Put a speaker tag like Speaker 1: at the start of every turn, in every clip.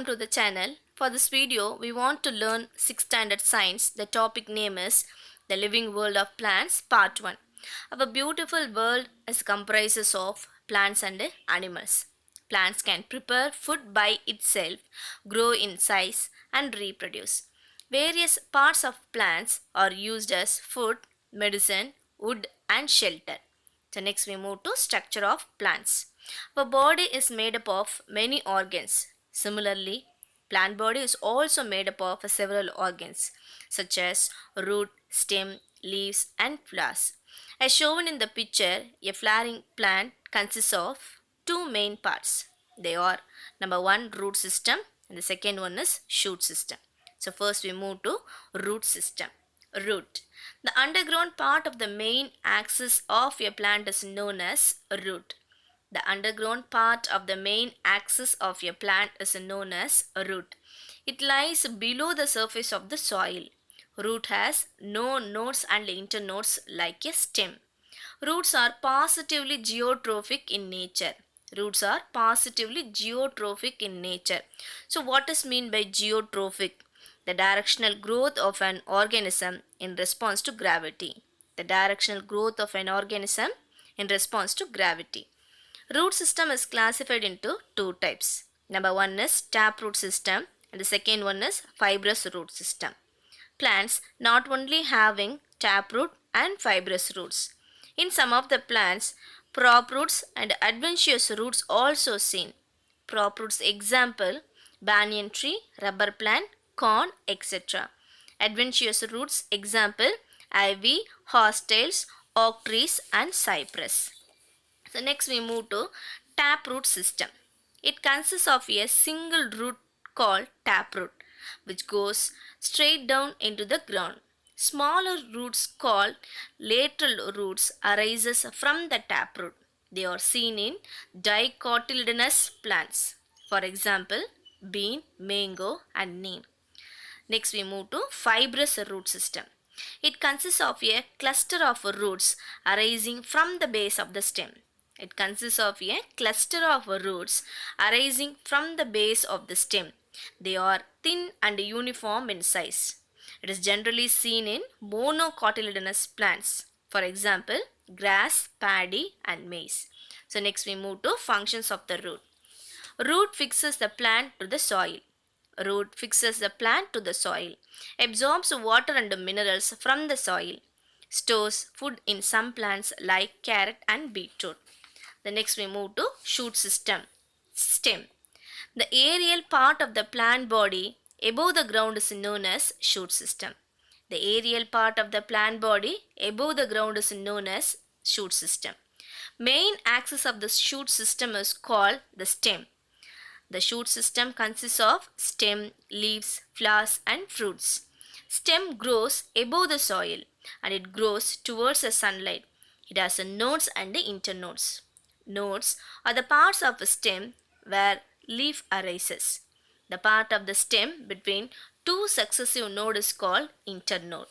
Speaker 1: to the channel. For this video, we want to learn 6th standard science. The topic name is The Living World of Plants Part 1. Our beautiful world is comprises of plants and animals. Plants can prepare food by itself, grow in size and reproduce. Various parts of plants are used as food, medicine, wood and shelter. So next we move to structure of plants. Our body is made up of many organs. Similarly, plant body is also made up of several organs such as root, stem, leaves and flowers. As shown in the picture, a flowering plant consists of two main parts. They are number one root system and the second one is shoot system. So first we move to root system. Root. The underground part of the main axis of a plant is known as root. The underground part of the main axis of a plant is known as root. It lies below the surface of the soil. Root has no nodes and internodes like a stem. Roots are positively geotrophic in nature. Roots are positively geotrophic in nature. So what is mean by geotrophic? The directional growth of an organism in response to gravity. The directional growth of an organism in response to gravity. Root system is classified into two types. Number one is taproot system and the second one is fibrous root system. Plants not only having taproot and fibrous roots. In some of the plants, prop roots and adventitious roots also seen. Prop roots example, banyan tree, rubber plant, corn, etc. Adventitious roots example, ivy, horsetails, oak trees and cypress. So next we move to taproot system. It consists of a single root called taproot which goes straight down into the ground. Smaller roots called lateral roots arises from the taproot. They are seen in dicotyledonous plants. For example, bean, mango and neem. Next we move to fibrous root system. It consists of a cluster of roots arising from the base of the stem. It consists of a cluster of roots arising from the base of the stem. They are thin and uniform in size. It is generally seen in monocotyledonous plants. For example, grass, paddy and maize. So next we move to functions of the root. Root fixes the plant to the soil. Root fixes the plant to the soil, absorbs water and minerals from the soil, stores food in some plants like carrot and beetroot. The next we move to shoot system. Stem. The aerial part of the plant body above the ground is known as shoot system. The aerial part of the plant body above the ground is known as shoot system. Main axis of the shoot system is called the stem. The shoot system consists of stem, leaves, flowers and fruits. Stem grows above the soil and it grows towards the sunlight. It has nodes and internodes. Nodes are the parts of a stem where leaf arises. The part of the stem between two successive nodes is called internode.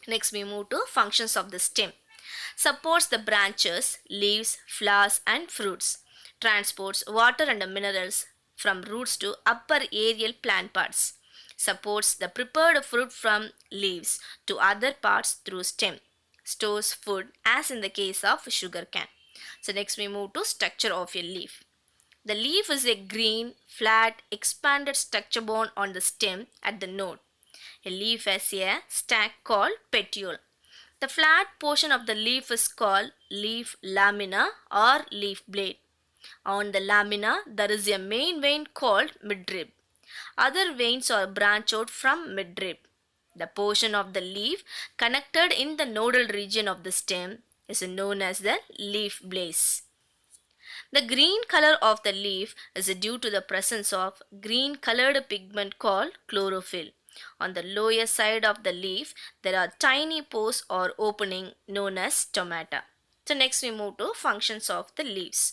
Speaker 1: Next we move to functions of the stem. Supports the branches, leaves, flowers and fruits. Transports water and minerals from roots to upper aerial plant parts. Supports the prepared fruit from leaves to other parts through stem. Stores food as in the case of sugarcane. So next we move to structure of a leaf. The leaf is a green, flat, expanded structure bone on the stem at the node. A leaf has a stack called petiole. The flat portion of the leaf is called leaf lamina or leaf blade. On the lamina, there is a main vein called midrib. Other veins are branched out from midrib. The portion of the leaf connected in the nodal region of the stem is known as the leaf base. The green color of the leaf is due to the presence of green colored pigment called chlorophyll. On the lower side of the leaf, there are tiny pores or opening known as stomata. So next we move to functions of the leaves.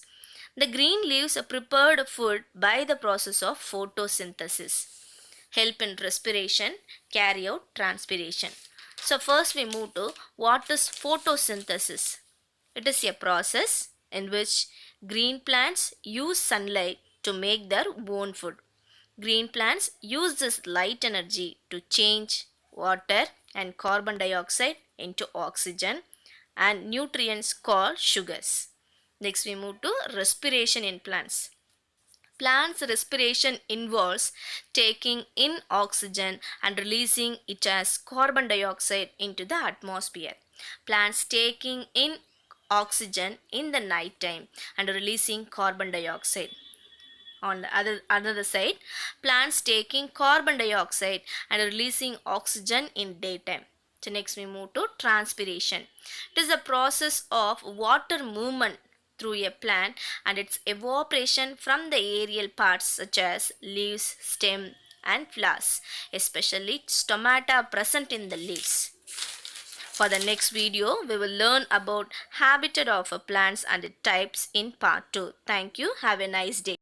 Speaker 1: The green leaves are prepared food by the process of photosynthesis. Help in respiration, carry out transpiration. So first we move to what is photosynthesis. It is a process in which green plants use sunlight to make their own food. Green plants use this light energy to change water and carbon dioxide into oxygen and nutrients called sugars. Next, we move to respiration in plants. Plants' respiration involves taking in oxygen and releasing it as carbon dioxide into the atmosphere. Plants taking in oxygen in the night time and releasing carbon dioxide. On the other side, plants taking carbon dioxide and releasing oxygen in daytime. So next we move to transpiration. It is a process of water movement through a plant and its evaporation from the aerial parts such as leaves, stem and flowers, especially stomata present in the leaves. For the next video, we will learn about habitat of plants and its types in part 2. Thank you. Have a nice day.